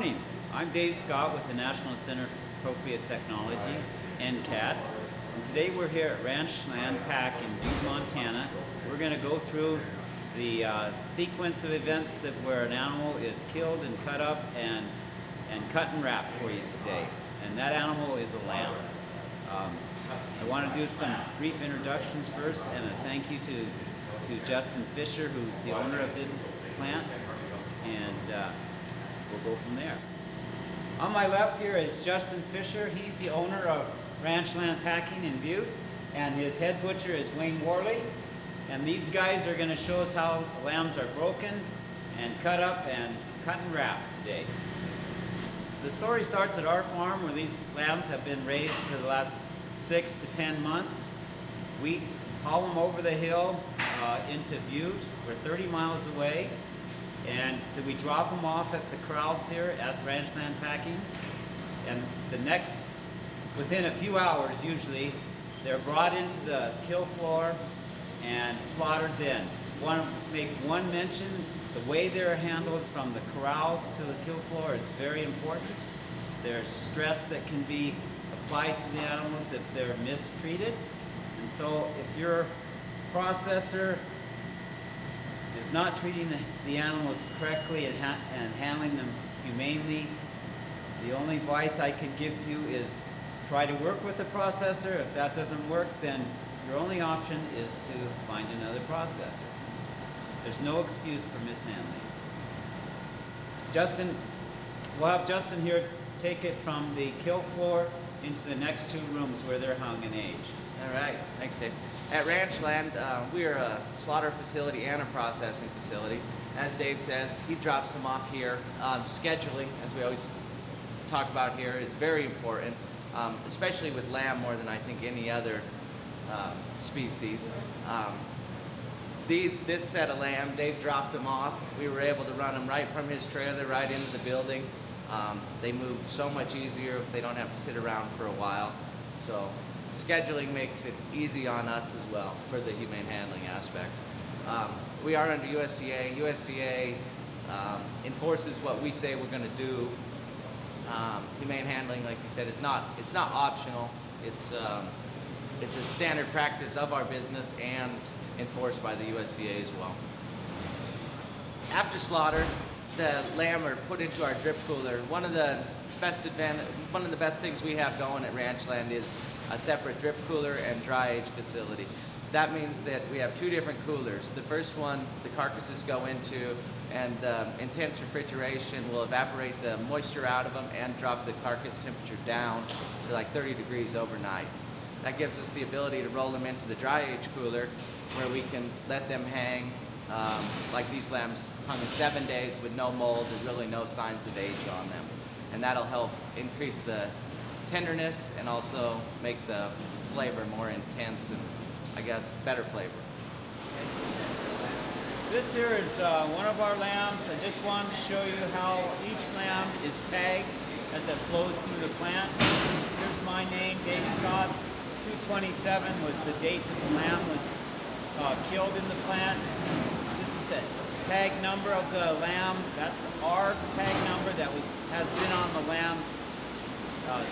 morning. I'm Dave Scott with the National Center for Appropriate Technology, NCAT. And today we're here at Ranchland Packing in Butte, Montana. We're going to go through the sequence of events where an animal is killed and cut up and cut and wrapped for you today. And that animal is a lamb. I want to do some brief introductions first, and a thank you to Justin Fisher, who's the owner of this plant, and we'll go from there. On my left here is Justin Fisher. He's the owner of Ranchland Packing in Butte, and his head butcher is Wayne Worley. And these guys are going to show us how lambs are broken and cut up and cut and wrapped today. The story starts at our farm, where these lambs have been raised for the last 6 to 10 months. We haul them over the hill into Butte. We're 30 miles away, and then we drop them off at the corrals here at Ranchland Packing. And within a few hours usually, they're brought into the kill floor and slaughtered then. I want to make one mention: the way they're handled from the corrals to the kill floor is very important. There's stress that can be applied to the animals if they're mistreated. And so if your processor is not treating the animals correctly and handling them humanely, the only advice I can give to you is try to work with the processor. If that doesn't work, then your only option is to find another processor. There's no excuse for mishandling. We'll have Justin here take it from the kill floor into the next 2 rooms where they're hung and aged. All right, thanks, Dave. At Ranchland, we are a slaughter facility and a processing facility. As Dave says, he drops them off here. Scheduling, as we always talk about here, is very important, especially with lamb more than I think any other species. This set of lamb, Dave dropped them off. We were able to run them right from his trailer right into the building. They move so much easier if they don't have to sit around for a while. So scheduling makes it easy on us as well for the humane handling aspect. We are under USDA. USDA enforces what we say we're going to do. Humane handling, like you said, it's not optional. It's a standard practice of our business and enforced by the USDA as well. After slaughter, the lamb are put into our drip cooler. One of the best things we have going at Ranchland is a separate drip cooler and dry age facility. That means that we have 2 different coolers. The first one, the carcasses go into, and intense refrigeration will evaporate the moisture out of them and drop the carcass temperature down to like 30 degrees overnight. That gives us the ability to roll them into the dry age cooler, where we can let them hang like these lambs hung in 7 days with no mold and really no signs of age on them. And that'll help increase the tenderness and also make the flavor more intense and, I guess, better flavor. This here is one of our lambs. I just wanted to show you how each lamb is tagged as it flows through the plant. Here's my name, Dave Scott. 227 was the date that the lamb was killed in the plant. This is the tag number of the lamb. That's our tag number that has been on the lamb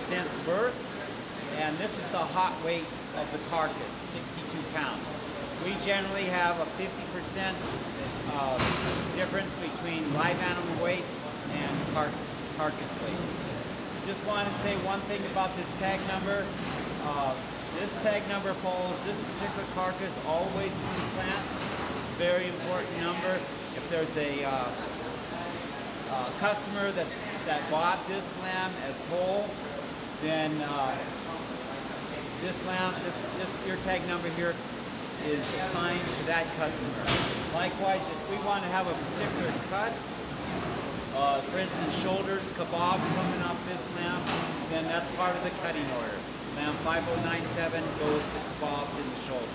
since birth. And this is the hot weight of the carcass, 62 pounds. We generally have a 50% difference between live animal weight and carcass weight. Just wanted to say one thing about this tag number. This tag number follows this particular carcass all the way through the plant. It's a very important number. If there's a customer that bought this lamb as whole, then your tag number here is assigned to that customer. Likewise, if we want to have a particular cut, for instance, shoulders, kebabs coming off this lamb, then that's part of the cutting order. Lamb 5097 goes to kebabs in the shoulders.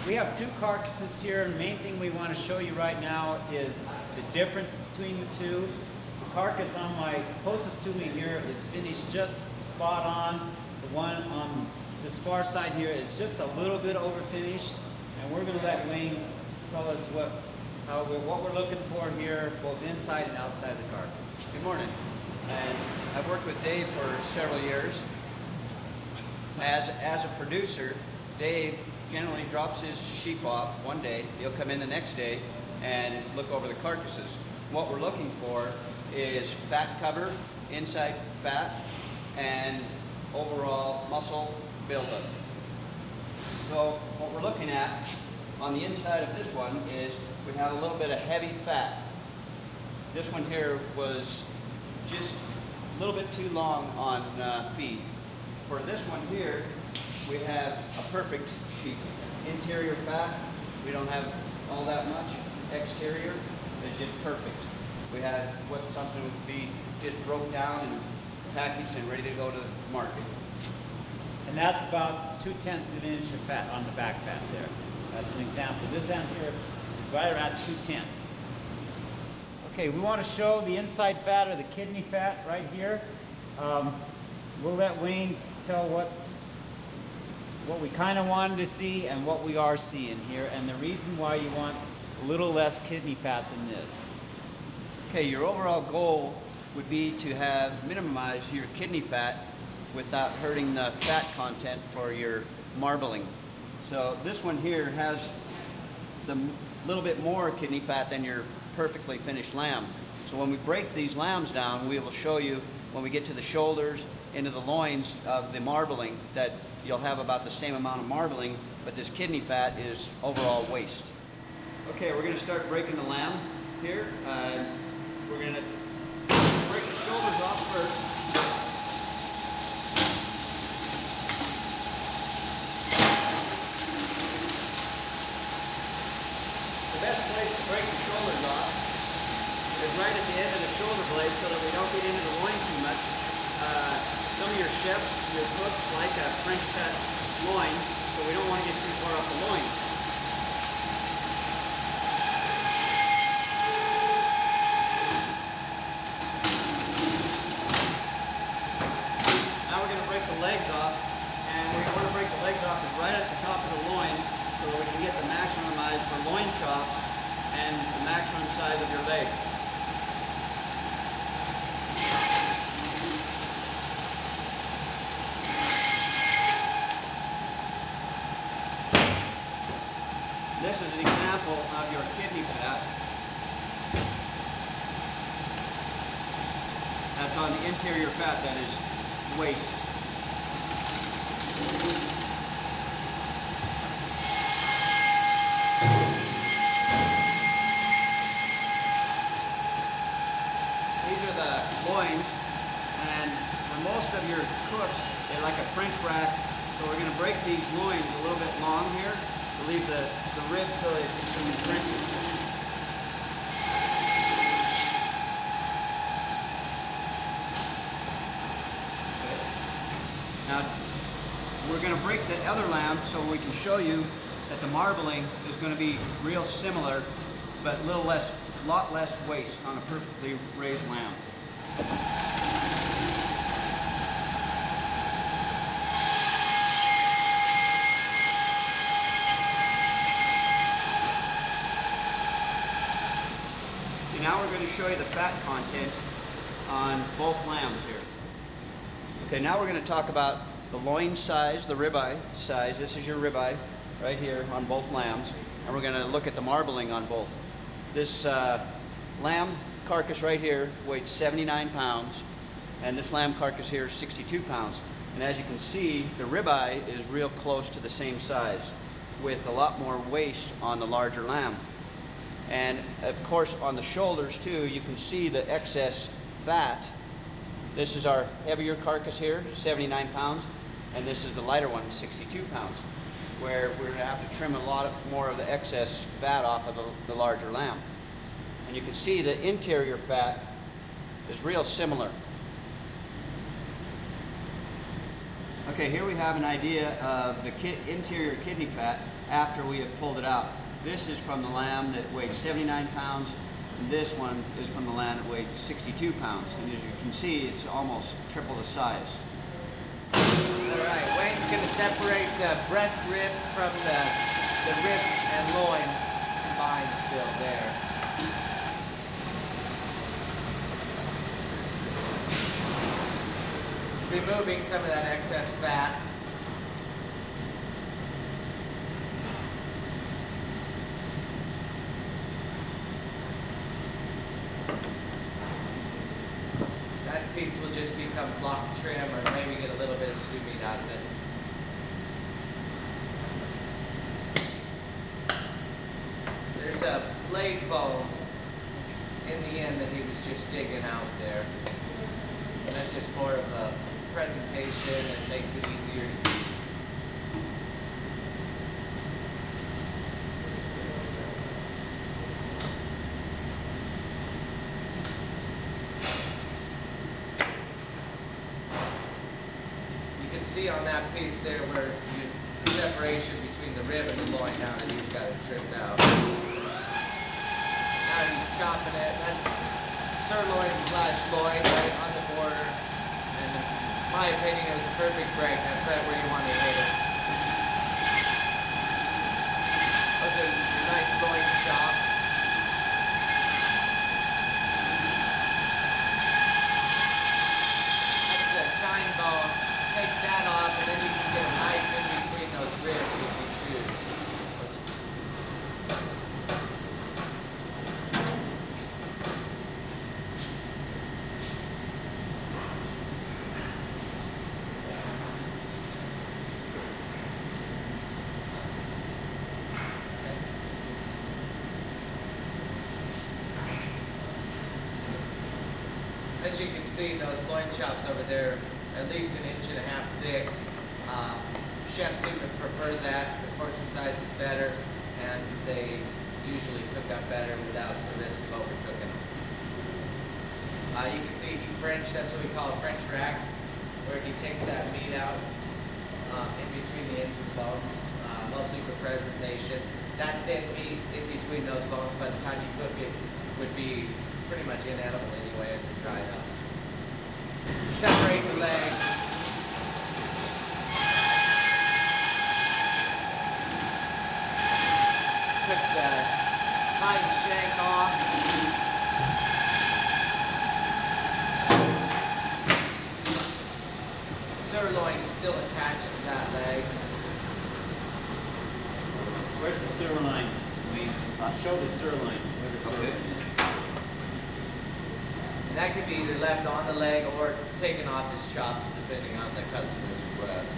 We have 2 carcasses here, and the main thing we want to show you right now is the difference between the 2. The carcass on my closest to me here is finished just spot on. The one on This far side here is just a little bit over finished, and we're going to let Wayne tell us what we're looking for here, both inside and outside the carcass. Good morning. And I've worked with Dave for several years. As a producer, Dave generally drops his sheep off one day. He'll come in the next day and look over the carcasses. What we're looking for is fat cover, inside fat, and overall muscle buildup. So what we're looking at on the inside of this one is we have a little bit of heavy fat. This one here was just a little bit too long on feed. For this one here, we have a perfect sheep. Interior fat, we don't have all that much. Exterior is just perfect. We have what something would be just broke down and packaged and ready to go to market. And that's about 2/10 of an inch of fat on the back fat there. That's an example. This down here is right around 2/10. Okay, we want to show the inside fat or the kidney fat right here. We'll let Wayne tell what we kind of wanted to see and what we are seeing here, and the reason why you want a little less kidney fat than this. Okay, your overall goal would be to minimize your kidney fat without hurting the fat content for your marbling. So this one here has the little bit more kidney fat than your perfectly finished lamb. So when we break these lambs down, we will show you when we get to the shoulders, into the loins of the marbling, that you'll have about the same amount of marbling, but this kidney fat is overall waste. Okay, we're going to start breaking the lamb here. We're going to break the shoulders off first. The best place to break the shoulders off is right at the end of the shoulder blade so that we don't get into the loin too much. Some of your chefs, your cooks like a French cut loin, so we don't want to get too far off the loin. Now we're going to break the legs off, and we want to break the legs off right at the top of the loin so that we can get the maximum size for loin chops and the maximum size of your leg. This is an example of your kidney fat. That's on the interior fat, that is waste. These are the loins, and for most of your cooks, they like a French rack, so we're going to break these loins a little bit long here to leave the ribs so they can be crunchy. Now, we're going to break the other lamb so we can show you that the marbling is going to be real similar, but a lot less waste on a perfectly raised lamb. Okay, now we're going to show you the fat content on both lambs here. Okay, now we're going to talk about the loin size, the ribeye size. This is your ribeye right here on both lambs, and we're going to look at the marbling on both. This lamb carcass right here weighs 79 pounds, and this lamb carcass here is 62 pounds. And as you can see, the ribeye is real close to the same size, with a lot more waste on the larger lamb. And of course, on the shoulders too, you can see the excess fat. This is our heavier carcass here, 79 pounds, and this is the lighter one, 62 pounds, where we're going to have to trim a lot more of the excess fat off of the larger lamb. And you can see the interior fat is real similar. Okay, here we have an idea of the interior kidney fat after we have pulled it out. This is from the lamb that weighed 79 pounds. And this one is from the lamb that weighed 62 pounds. And as you can see, it's almost triple the size. All right. Alright, Wayne's gonna separate the breast ribs from the rib and loin combined still there. Removing some of that excess fat. That piece will just become block trim, or maybe get a little bit of stew meat out of it. There's a blade bone in the end that he was just digging out there. And that's just more of a presentation and makes it easier to keep. You can see on that piece there where the separation between the rib and the loin now that he's got it trimmed out. Now he's chopping it. That's sirloin / loin right on the border. And in my opinion, it was a perfect break. That's right where you want to hit it. Those are your nice loin chops. That's the chine bone. Take that off, and then you can get a knife in between those ribs if you choose. As you can see, those loin chops over there, at least 1.5 inches thick. Chefs seem to prefer that. The portion size is better, and they usually cook up better without the risk of overcooking them. You can see he French, that's what we call a French rack, where he takes that meat out in between the ends of the bones, mostly for presentation. That thin meat in between those bones, by the time you cook it, would be pretty much inedible anyway as it dried up. Separate the leg. Took the hind shank off. Sirloin is still attached to that leg. Where's the sirloin? Show the sirloin. Where the sirloin is. And that can be either left on the leg or taken off his chops, depending on the customer's request.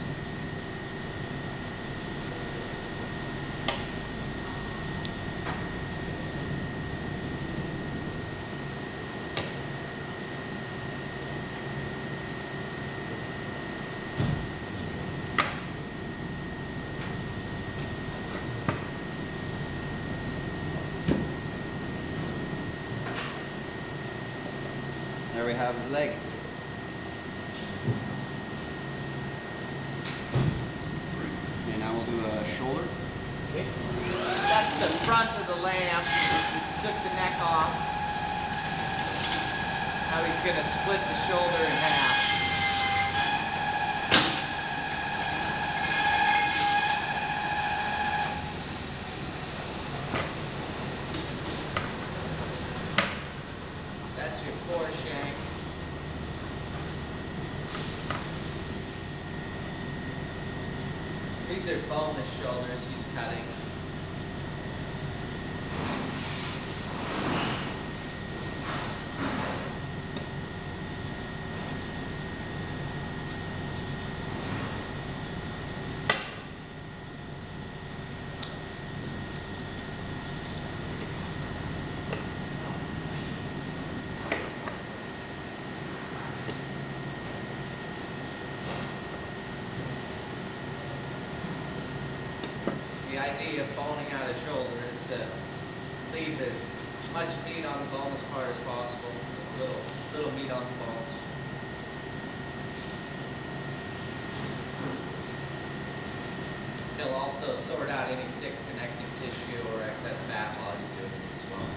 There we have the leg. Okay, now we'll do a shoulder. Okay. That's the front of the lamb. Took the neck off. Now he's going to split the shoulder in half. That's your foreshank. These are boneless shoulders he's cutting. The idea of boning out a shoulder is to leave as much meat on the boneless part as possible. As little meat on the bones. He'll also sort out any thick connective tissue or excess fat while he's doing this as well.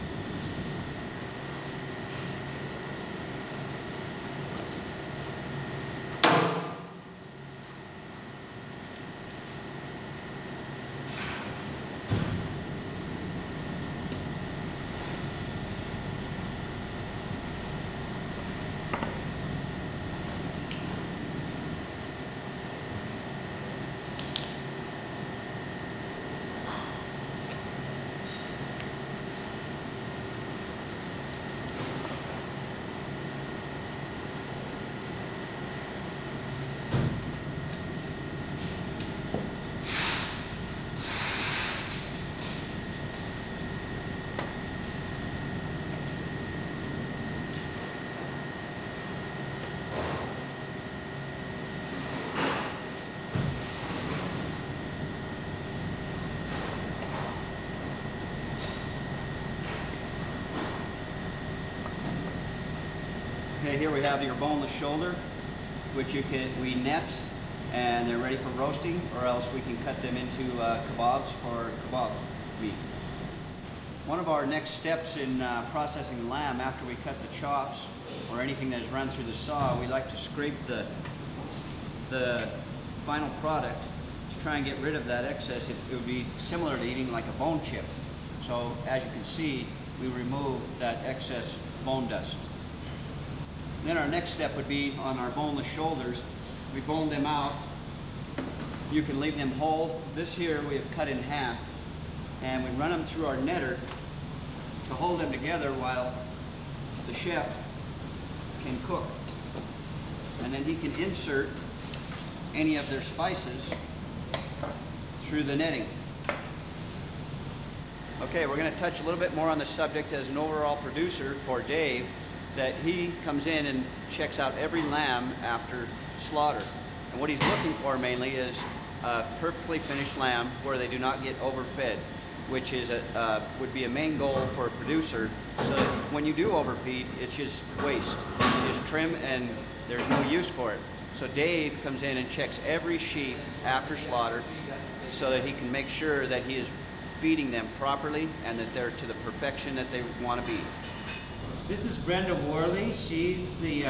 Okay, here we have your boneless shoulder, which we net and they're ready for roasting, or else we can cut them into kebabs for kebab meat. One of our next steps in processing lamb, after we cut the chops or anything that is run through the saw, we like to scrape the final product to try and get rid of that excess. It would be similar to eating like a bone chip. So as you can see, we remove that excess bone dust. Then our next step would be on our boneless shoulders. We bone them out. You can leave them whole. This here we have cut in half, and we run them through our netter to hold them together while the chef can cook. And then he can insert any of their spices through the netting. Okay, we're going to touch a little bit more on the subject as an overall producer for Dave, that he comes in and checks out every lamb after slaughter. And what he's looking for mainly is a perfectly finished lamb where they do not get overfed, which is would be a main goal for a producer, so that when you do overfeed, it's just waste. You just trim and there's no use for it. So Dave comes in and checks every sheep after slaughter so that he can make sure that he is feeding them properly and that they're to the perfection that they want to be. This is Brenda Worley. She's the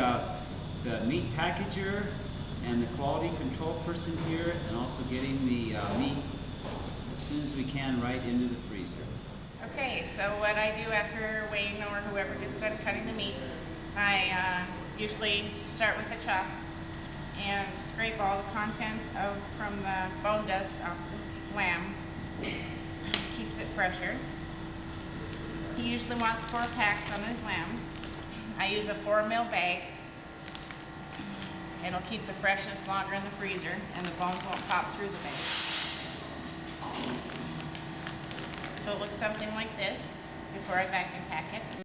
meat packager and the quality control person here, and also getting the meat as soon as we can right into the freezer. Okay, so what I do after Wayne or whoever gets done cutting the meat, I usually start with the chops and scrape all the content from the bone dust off the lamb. Keeps it fresher. He usually wants 4 packs on his lambs. I use a 4 mil bag. It'll keep the freshness longer in the freezer and the bones won't pop through the bag. So it looks something like this before I vacuum pack it.